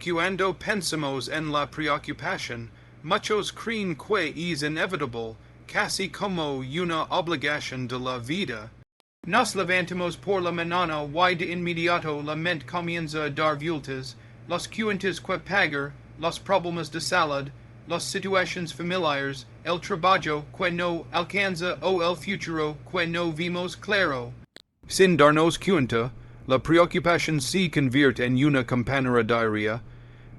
Cuando pensamos en la preocupación, muchos creen que es inevitable, casi como una obligación de la vida. Nos levantamos por la mañana y de inmediato la mente comienza a dar vueltas, las cuentas que pagar, los problemas de salud, las situaciones familiares, el trabajo que no alcanza o el futuro que no vimos claro. Sin darnos cuenta, la preocupación se convierte en una campana diaria,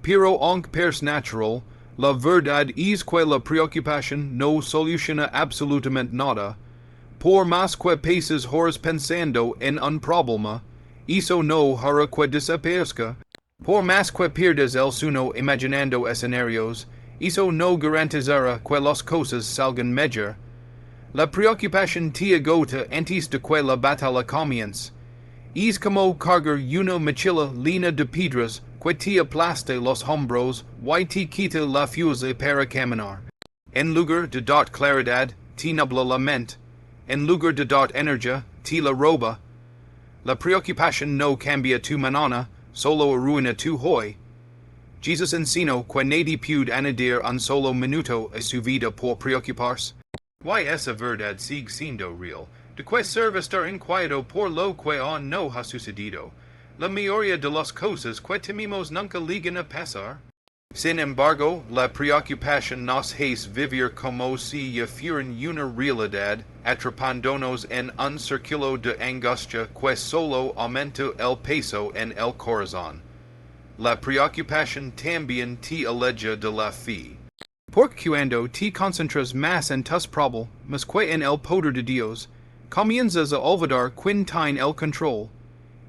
pero aunque pers natural, la verdad es que la preocupación no soluciona absolutamente nada. Por más que pases horas pensando en un problema, eso no hará que desaparezca. Por más que pierdas el sueño imaginando escenarios, eso no garantizará que las cosas salgan mejor. La preocupación te agota antes de que la batalla comience. Es como cargar una mochila llena de piedras que te aplasta los hombros y te quita la fuerza para caminar. En lugar de dar claridad, te nubla la mente. En lugar de dar energía, te la roba. La preocupación no cambia tu mañana, solo arruina tu hoy. Jesús enseñó que nadie puede añadir un solo minuto a su vida por preocuparse. Y esa verdad sigue siendo real, de que serve estar inquieto por lo que aún no ha sucedido. La mayoría de las cosas que tememos nunca llegan a pasar. Sin embargo, la preocupación nos hace vivir como si ya fueran una realidad, atrapándonos en un círculo de angustia que solo aumenta el peso en el corazón. La preocupación también te aleja de la fe. Porque cuando te concentras más en tus problemas que en el poder de Dios, comienzas a olvidar quién tiene el control.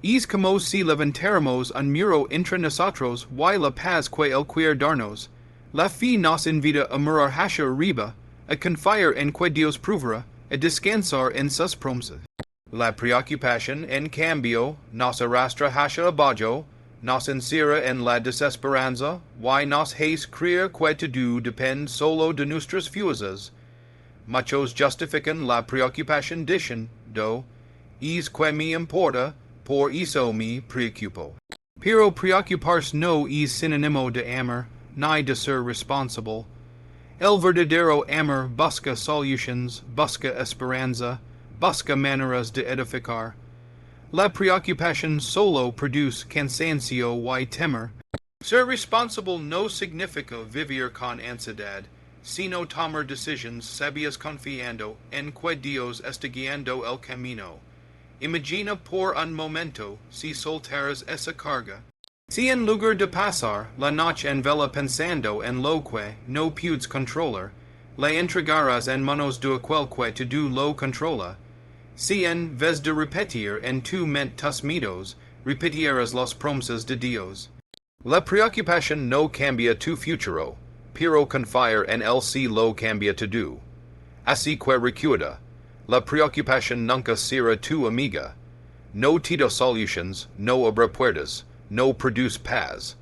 Es como si levantáramos un muro entre nosotros y la paz que él quiere darnos. La fe nos invita a mirar hacia arriba, a confiar en que Dios proveerá, a descansar en sus promesas. La preocupación, en cambio, nos arrastra hacia abajo, nos encierra en la desesperanza, y nos hace creer que todo depende solo de nuestras fuerzas. Muchos justifican la preocupación diciendo, es que me importa, por eso me preocupo. Pero preocuparse no es sinónimo de amor, ni de ser responsable. El verdadero amor busca soluciones, busca esperanza, busca maneras de edificar. La preocupación solo produce cansancio y temor. Ser responsable no significa vivir con ansiedad, sino tomar decisiones sabias confiando en que Dios está guiando el camino. Imagina por un momento si soltaras esa carga. Si en lugar de pasar la noche en vela pensando en lo que no puedes controlar, la entregarás en manos de aquel que todo lo controla. Si en vez de repetir en tu mente tus miedos, repetirás las promesas de Dios. La preocupación no cambia tu futuro, pero confiar en él sí lo cambia todo. Así que recuerda, la preocupación nunca será tu amiga. No te da soluciones, no abre puertas, no produce paz.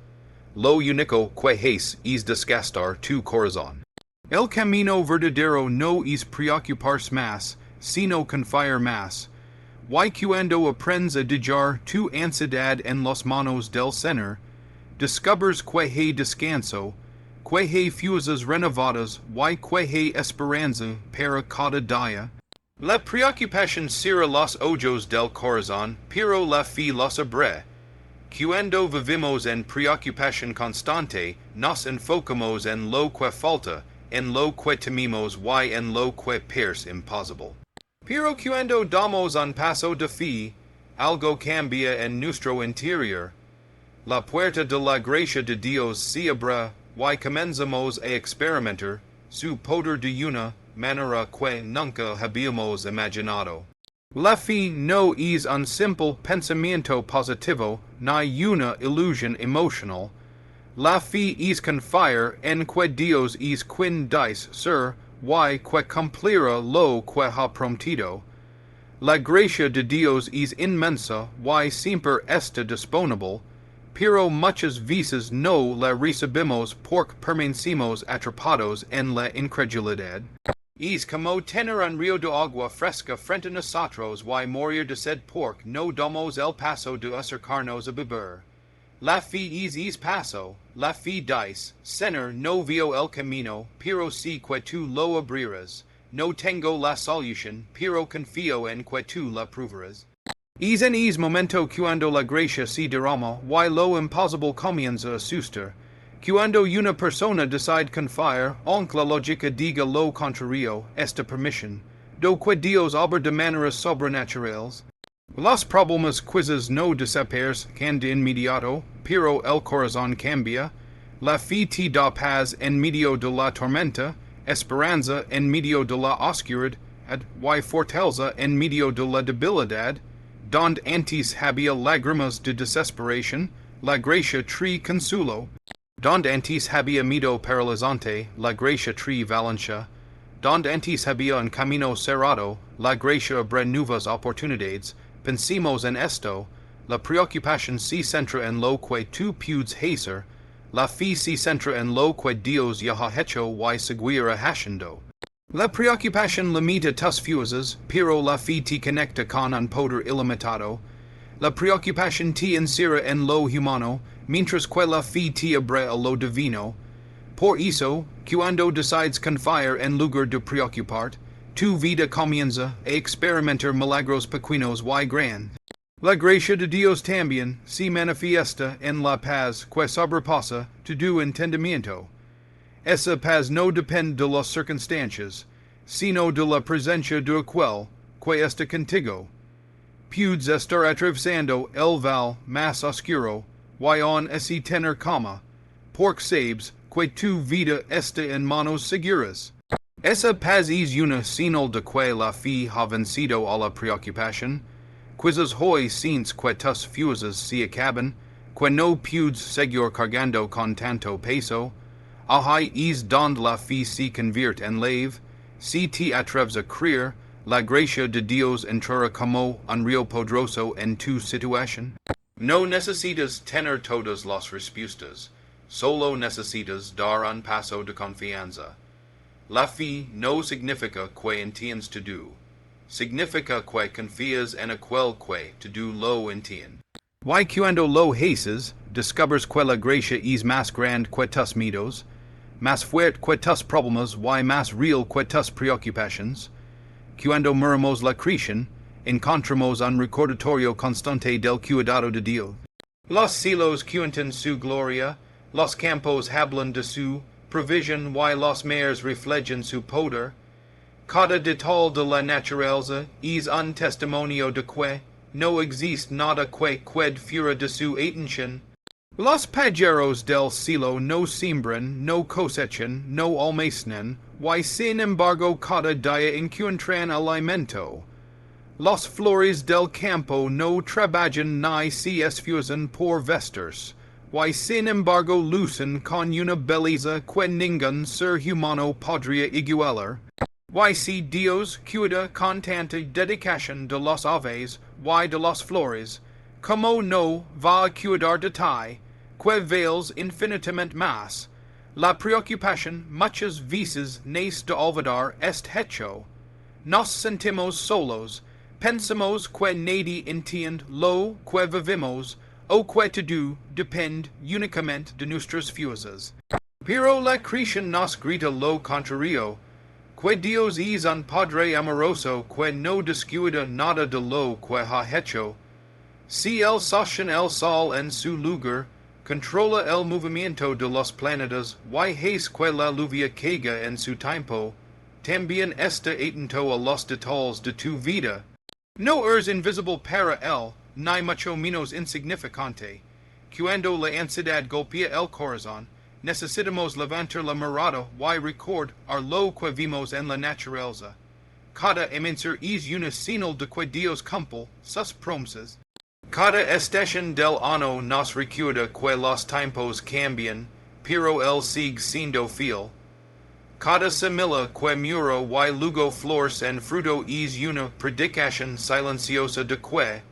Lo único que hace es desgastar tu corazón. El camino verdadero no es preocuparse más, sino confiar más. Y cuando aprendes a dejar tu ansiedad en las manos del Señor, descubres que hay descanso, que hay fuerzas renovadas y que hay esperanza para cada día. La preocupación cierra los ojos del corazón, pero la fe los abre. Cuando vivimos en preocupación constante, nos enfocamos en lo que falta, en lo que tememos y en lo que parece imposible. Pero cuando damos un paso de fe, algo cambia en nuestro interior. La puerta de la gracia de Dios se abre y comenzamos a experimentar su poder de una manera que nunca habíamos imaginado. La fe no es un simple pensamiento positivo ni una ilusión emocional. La fe es confiar en que Dios es quien dice ser y que cumplirá lo que ha prometido. La gracia de Dios es inmensa y siempre está disponible, pero muchas veces no la recibimos porque permanecemos atrapados en la incredulidad. Es como tener un río de agua fresca frente a nosotros y morir de sed porque no damos el paso de acercarnos a beber. La fi es paso, la fi dice, sener no vio el camino, pero si que tu lo abrirás, no tengo la solución, pero confío en que tú la proveerás. Es en es momento cuando la gracia se derrama, y lo imposible comienza a suceder, cuando una persona decide confiar, aunque la lógica diga lo contrario, esta permisión, do que Dios obra de maneras sobrenaturales. Los problemas quizás no desaparecen de inmediato, pero el corazón cambia. La fe te da paz en medio de la tormenta, esperanza en medio de la oscuridad, y fortaleza en medio de la debilidad. Donde antes había lágrimas de desesperación, la gracia trae consuelo. Donde antes había miedo paralizante, la gracia trae valencia. Donde antes había un camino cerrado, la gracia abre nuevas oportunidades. Pensemos en esto, la preocupación se centra en lo que tú puedes hacer, la fe se centra en lo que Dios ya ha hecho y seguirá haciendo. La preocupación limita tus fuerzas, pero la fe te conecta con un poder ilimitado. La preocupación te encierra en lo humano, mientras que la fe te abre a lo divino. Por eso, cuando decides confiar en lugar de preocuparte, tu vida comienza a experimentar milagros pequeños y grandes. La gracia de Dios también se manifiesta en la paz que sobrepasa tu entendimiento. Esa paz no depende de las circunstancias, sino de la presencia de aquel que está contigo. Puedes estar atravesando el val más oscuro, y aún así tener calma, porque sabes que tu vida está en manos seguras. Esa paz es una señal de que la fe ha vencido a la preocupación. Quizás hoy sientes que tus fuerzas se acaban, que no puedes seguir cargando con tanto peso. Ahí es donde la fe se convierte en leve. Si te atreves a creer, la gracia de Dios entrará como un río poderoso en tu situación. No necesitas tener todas las respuestas, solo necesitas dar un paso de confianza. La fe no significa que entiendes todo, significa que confías en aquel que todo lo entiende. Y cuando lo haces, descubres que la gracia es más grande que tus miedos, más fuerte que tus problemas y más real que tus preocupaciones. Cuando miramos la creación, encontramos un recordatorio constante del cuidado de Dios. Los cielos cuentan su gloria, los campos hablan de su provisión y los mares reflejan su poder. Cada detalle de la naturaleza es un testimonio de que no existe nada que quede fuera de su atención. Los pajeros del cielo no siembran, no cosechan, no almacenan, y sin embargo cada día encuentran alimento. Las flores del campo no trabajan ni se esfuerzan por vestirse, y sin embargo lucen con una belleza que ningún ser humano podría igualar. Y si Dios cuida con tanta dedicación de las aves y de las flores, ¿cómo no va a cuidar de ti, que vales infinitamente más? La preocupación muchas veces nos de olvidar este hecho. Nos sentimos solos, pensamos que nadie entiende lo que vivimos, o que todo depende únicamente de nuestras fuerzas. Pero la creación nos grita lo contrario, que Dios es un Padre amoroso que no descuida nada de lo que ha hecho. Si Él sostiene el sol en su lugar, controla el movimiento de los planetas y hace que la lluvia caiga en su tiempo, también está atento a los detalles de tu vida. No eres invisible para Él, ni mucho menos insignificante. Cuando la ansiedad golpea el corazón, necesitamos levantar la mirada y recordar lo que vimos en la naturaleza. Cada amanecer es una señal de que Dios cumple sus promesas. Cada estación del año nos recuerda que los tiempos cambian, pero Él sigue siendo fiel. Cada semilla que mura y luego florece en fruto es una predicación silenciosa de que,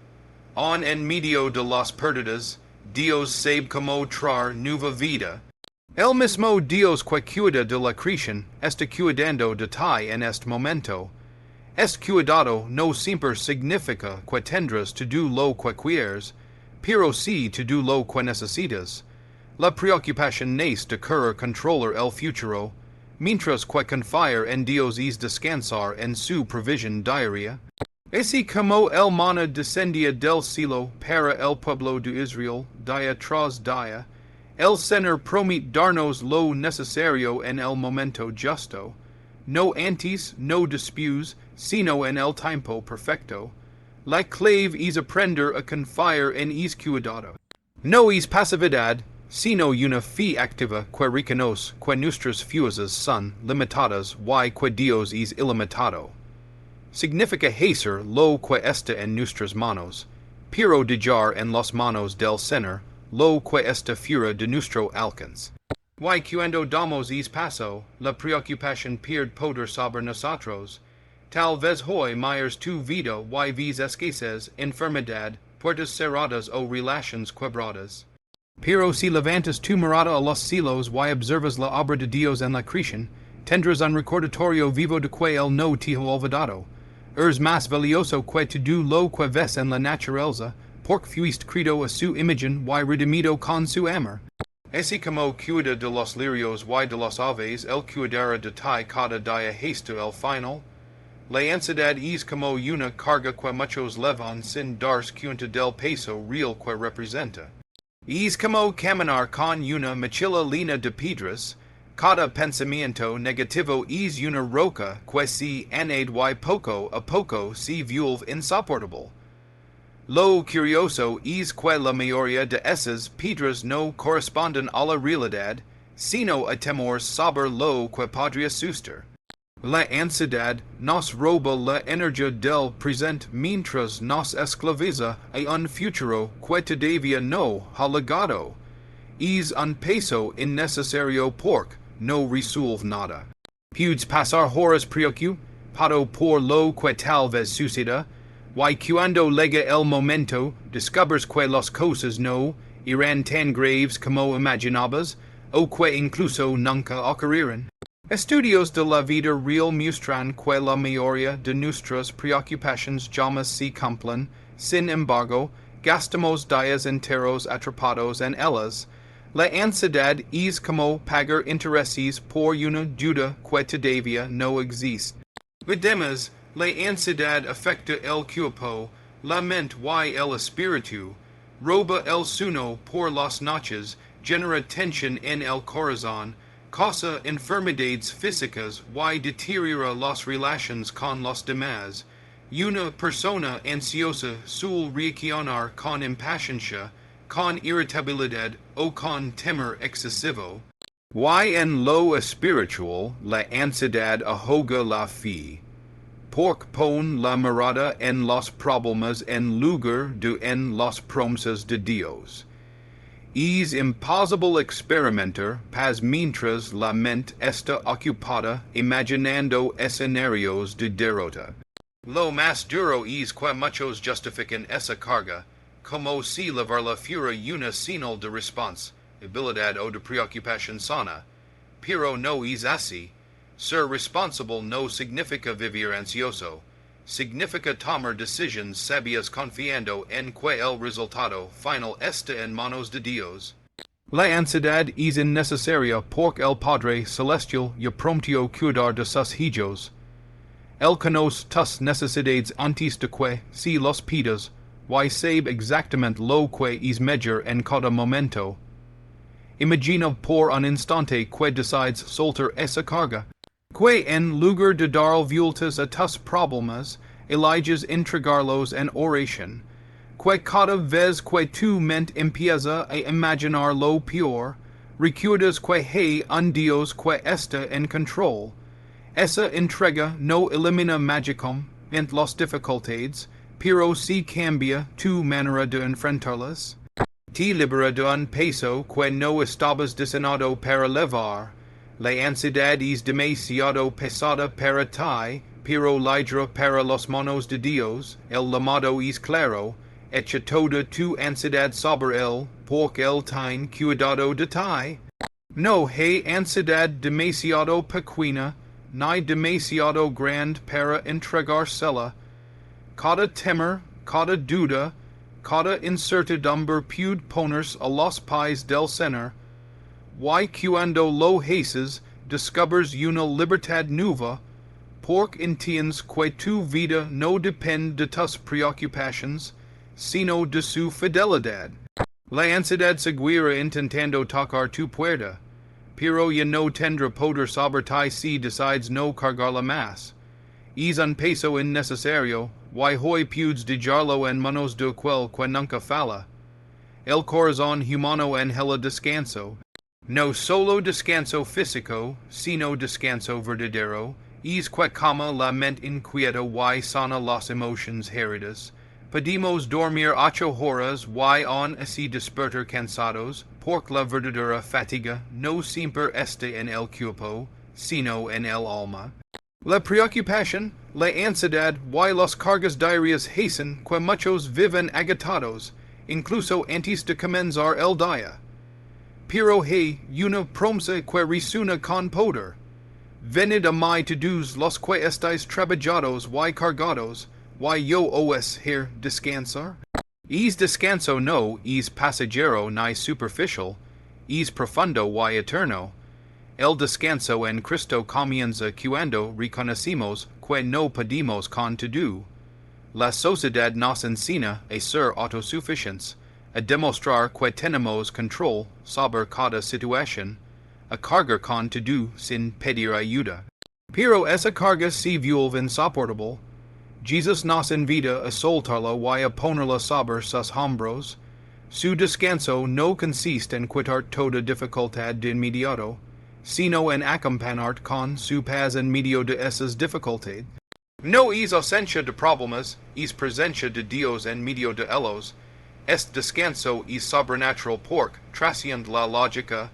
aun en medio de las pérdidas, Dios sabe cómo traer nueva vida. El mismo Dios que cuida de la creación está cuidando de ti en este momento. Este cuidado no siempre significa que tendrás todo lo que quieres, Pero si to do lo que necesitas. La preocupación nace de currer controller el futuro, mientras que confiar en Dios es descansar en su provision diaria. Así como el maná descendía del cielo para el pueblo de Israel, día tras día, el Señor promete darnos lo necesario en el momento justo, no antes, no después, sino en el tiempo perfecto. La clave es aprender a confiar en es cuidado. No es pasividad, sino una fe activa que reconoce que nuestras fuerzas son limitadas y que Dios es ilimitado. Significa hacer lo que está en nuestras manos, pero dejar en las manos del Señor lo que está fuera de nuestro alcance. Y cuando damos es paso, la preocupación pierde poder sobre nosotros. Tal vez hoy miras tu vida y ves escasez, enfermedad, puertas cerradas o relaciones quebradas. Pero si levantas tu mirada a los cielos y observas la obra de Dios en la creación, tendrás un recordatorio vivo de que Él no te ha olvidado. Es más valioso que todo lo que ves en la naturaleza, porque fuiste creado a su imagen y redimido con su amor. Así como cuida de los lirios y de los aves, Él cuidará de ti cada día hasta el final. La ansiedad es como una carga que muchos llevan sin darse cuenta del peso real que representa. Es como caminar con una mochila llena de piedras. Cada pensamiento negativo es una roca que se añade y poco a poco se vuelve insoportable. Lo curioso es que la mayoría de esas piedras no corresponden a la realidad, sino a temor sobre lo que podría suceder. La ansiedad nos roba la energía del presente mientras nos esclaviza a un futuro que todavía no ha llegado. Es un peso innecesario porque no resuelve nada. Puedes pasar horas preocupado por lo que tal vez suceda, y cuando llega el momento, descubres que las cosas no irán tan graves como imaginabas, o que incluso nunca ocurrirán. Estudios de la vida real muestran que la mayoría de nuestras preocupaciones jamás se cumplen. Sin embargo, gastamos días enteros atrapados en ellas. La ansiedad es como pagar intereses por una deuda que todavía no existe. Además, la ansiedad afecta el cuerpo, la mente y el espíritu, roba el sueño por las noches, genera tensión en el corazón, causa enfermedades físicas y deteriora las relaciones con los demás. Una persona ansiosa suele reaccionar con impaciencia, con irritabilidad o con temor excesivo. Y en lo espiritual, la ansiedad ahoga la fe. Porque pon la mirada en los problemas en lugar de en las promesas de Dios. Es imposible experimentar paz mientras la mente está ocupada imaginando escenarios de derrota. Lo más duro es que muchos justifican esa carga, como si llevarla fuera una señal de responsabilidad o de preocupación sana. Pero no es así. Ser responsable no significa vivir ansioso. Significa tomar decisiones sabias confiando en que el resultado final está en manos de Dios. La ansiedad es innecesaria porque el Padre Celestial ya prometió cuidar de sus hijos. Él conoce tus necesidades antes de que si los pidas, y sabe exactamente lo que es mejor en cada momento. Imagina por un instante que decides soltar esa carga, que en lugar de dar vueltas a tus problemas, eliges entregarlos en oración, que cada vez que tu mente empieza a imaginar lo peor, recuerdas que hay un Dios que está en control. Esa entrega no elimina mágicamente las dificultades, pero sí cambia tu manera de enfrentarlas. Te libera de un peso que no estabas diseñado para llevar. La ansiedad es demasiado pesada para ti, pero ligra para las manos de Dios. El llamado es claro. Echa toda tu ansiedad sobre él, porque él tiene cuidado de ti. No hay ansiedad demasiado pequeña, ni demasiado grande para entregársela. Cada temor, cada duda, cauda incertidumber pud poners a los pies del sener, y cuando lo haces, discovers una libertad nueva, porc entiens que tu vida no depende de tus preocupations, sino de su fidelidad. La ansiedad seguirá intentando tocar tu puerta, pero ya no tendrá poder sobre ti si decides no cargarla más. Es un peso innecesario, y hoy puedes dejarlo en manos de aquel que nunca falla. El corazón humano anhela descanso, no solo descanso físico, sino descanso verdadero, es que calma la mente inquieta y sana las emociones heridas. Podemos dormir 8 horas y aún así despertar cansados, porque la verdadera fatiga no siempre está en el cuerpo, sino en el alma. La preocupación, la ansiedad y las cargas diarias hacen que muchos viven agotados, incluso antes de comenzar el día. Pero hay una promesa que resuena con poder. Venid a mí todos los que estáis trabajados y cargados, y yo os haré descansar. Es descanso no es pasajero ni superficial, es profundo y eterno. El descanso en Cristo comienza cuando reconocemos que no podemos con todo. La sociedad nos enseña a ser autosuficientes, a demostrar que tenemos control sobre cada situación, a cargar con todo sin pedir ayuda. Pero esa carga se vuelve insoportable. Jesus nos invita a soltarla y a ponerla sobre sus hombros. Su descanso no consiste en quitar toda dificultad de inmediato, sino en acompañar con su paz en medio de esas dificultades. No es ausencia de problemas, es presencia de Dios en medio de ellos. Este descanso es sobrenatural porque, trasciende la lógica,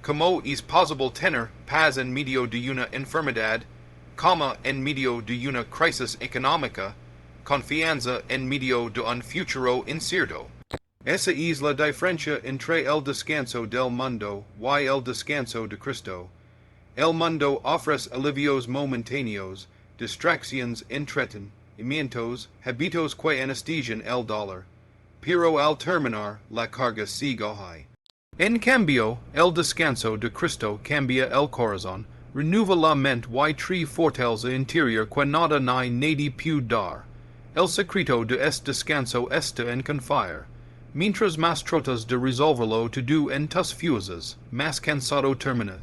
cómo es posible tener paz en medio de una enfermedad, calma en medio de una crisis económica, confianza en medio de un futuro incierto. Esa es la diferencia entre el descanso del mundo y el descanso de Cristo. El mundo ofrece alivios momentáneos, distracciones entretenimientos, hábitos que anestesian el dolor, pero al terminar la carga sigue ahí. En cambio, el descanso de Cristo cambia el corazón, renueva la mente y trae fortaleza interior que nada ni nadie puede dar. El secreto de este descanso está en confiar. Mientras más tratas de resolverlo todo en tus fuerzas, más cansado terminas.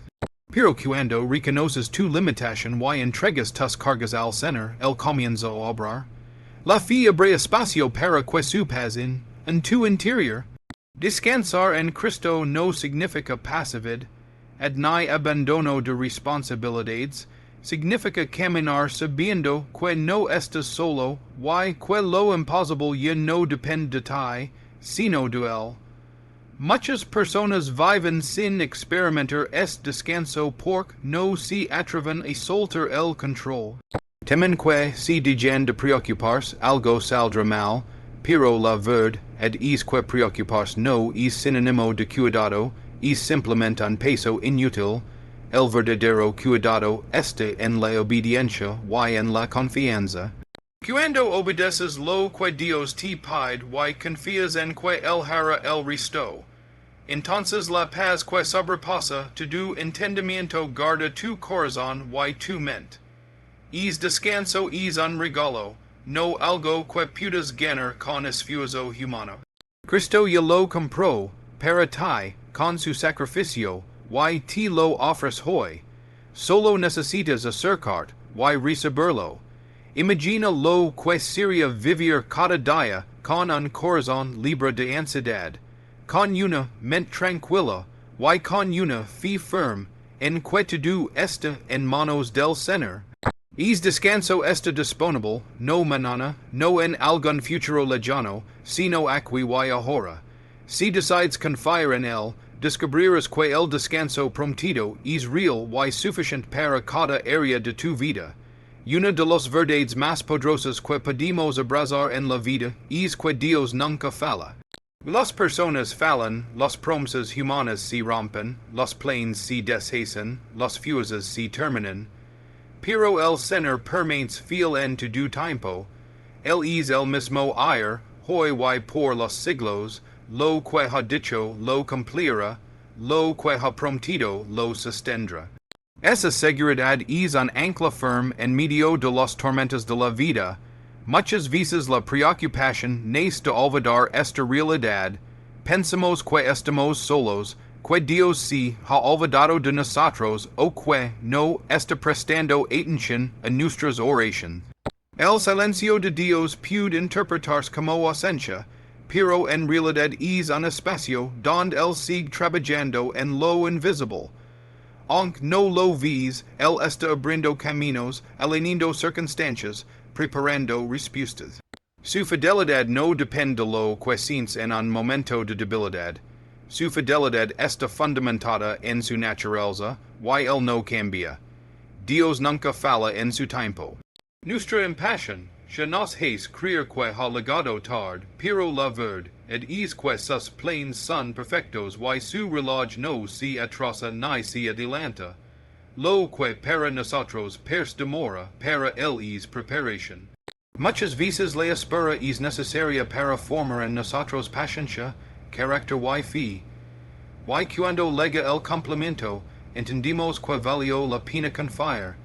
Pero cuando reconoces tu limitación y entregas tus cargas al Señor, Él comienza a obrar. La fe abre espacio para que su paz en tu interior. Descansar en Cristo no significa pasividad, ni abandono de responsabilidades, significa caminar sabiendo que no estás solo y que lo imposible ya no depende de ti, sino de él. Muchas personas viven sin experimentar este descanso porque no se atreven a soltar el control. Temen que si dejan de preocuparse algo saldrá mal, pero la verdad es que preocuparse no es sinónimo de cuidado, es simplemente un peso inútil. El verdadero cuidado está en la obediencia y en la confianza. Cuando obedeces lo que Dios te pide y confías en que Él hará el resto, entonces la paz que sobrepasa todo entendimiento guarda tu corazón y tu mente. Es descanso es un regalo, no algo que puedas ganar con esfuerzo humano. Cristo ya lo compró para ti con su sacrificio y te lo ofres hoy. Solo necesitas acercarte y recibirlo. Imagina lo que sería vivir cada día con un corazón libre de ansiedad, con una mente tranquila y con una fe firme en que todo está en manos del Señor. Es descanso está disponible, no mañana, no en algún futuro lejano, sino aquí y ahora. Si decides confiar en él, descubrirás que el descanso prometido es real y suficiente para cada área de tu vida. Una de las verdades más poderosas que podemos abrazar en la vida es que Dios nunca falla. Las personas fallan, las promesas humanas se rompen, los planes se deshacen, las fuerzas se terminan. Pero el Señor permanece fiel en todo tiempo. Él es el mismo ayer, hoy y por los siglos, lo que ha dicho, lo cumplirá, lo que ha prometido, lo sostendrá. Esa seguridad es un ancla firme en medio de los tormentos de la vida. Muchas veces la preocupación nace de olvidar esta realidad. Pensamos que estamos solos, que Dios se ha olvidado de nosotros, o que no está prestando atención a nuestras oraciones. El silencio de Dios puede interpretarse como ausencia, pero en realidad es un espacio donde Él sigue trabajando en lo invisible. Aunque no lo ves, Él está abriendo caminos, alineando circunstancias, preparando respuestas. Su fidelidad no depende de lo que sientes en un momento de debilidad. Su fidelidad está fundamentada en su naturaleza, y Él no cambia. Dios nunca falla en su tiempo. Nuestra impasión ya nos hace creer que ha llegado tarde, pero la verdad es que sus planes son perfectos y su reloj no se atrasa ni se adelanta. Lo que para nosotros parece demora, para Él es preparación. Muchas veces la espera es necesaria para formar en nosotros paciencia, carácter y fe. Y cuando llega el cumplimiento, entendimos que valió la pena confiar.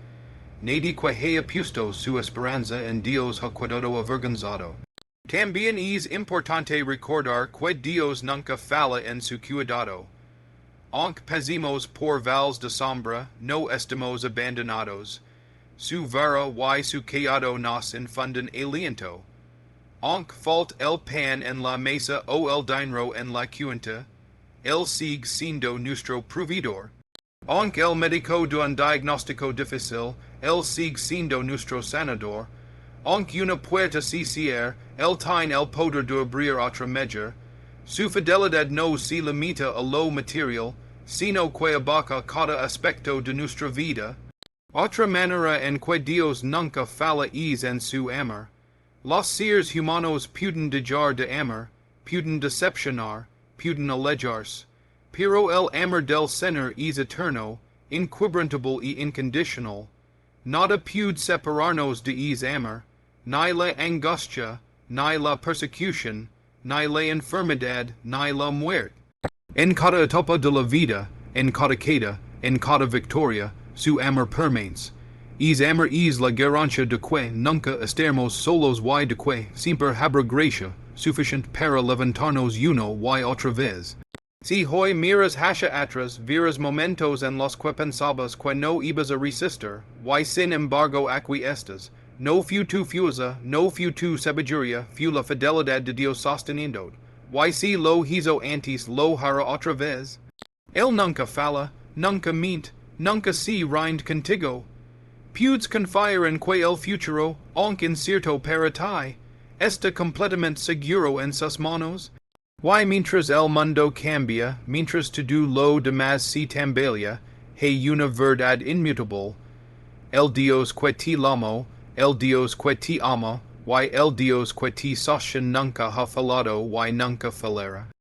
Nadie que haya puesto su esperanza en Dios ha quedado avergonzado. También es importante recordar que Dios nunca falla en su cuidado. Aunque pasemos por valles de sombra, no estamos abandonados. Su vara y su callado nos infunden aliento. Aunque falte el pan en la mesa o el dinero en la cuenta, Él sigue siendo nuestro proveedor. Aunque el médico de un diagnóstico difícil, Él sigue siendo nuestro sanador. Aunque una puerta se cierre, Él tiene el poder de abrir otra mejor. Su fidelidad no se limita a lo material, sino que abarca cada aspecto de nuestra vida. Otra manera en que Dios nunca falla es en su amor. Los seres humanos pueden dejar de amar, pueden decepcionar, pueden alejarse. Pero el amor del Señor es eterno, inquebrantable y incondicional. Nada puede separarnos de ese amor, ni la angustia, ni la persecución, ni la enfermedad, ni la muerte. En cada etapa de la vida, en cada queda, en cada victoria, su amor permanece. Ese amor es la garantia de que nunca estaremos solos y de que siempre habrá gracia suficiente para levantarnos uno y otra vez. Si hoy miras hacia atrás, verás momentos en los que pensabas que no ibas a resistir, y sin embargo aquí estás. No fue tu fuerza, no fue tu sabiduría, fue la fidelidad de Dios sosteniendo. Y si lo hizo antes, lo hará otra vez. Él nunca falla, nunca miente, nunca se rinde contigo. Puedes confiar en que el futuro, aunque incierto para ti, está completamente seguro en sus manos. Y mientras el mundo cambia, mientras todo lo demás se tambaleia, hay una verdad inmutable. El Dios que te amo, el Dios que te ama, y el Dios que te sostiene nunca ha fallado y nunca fallará.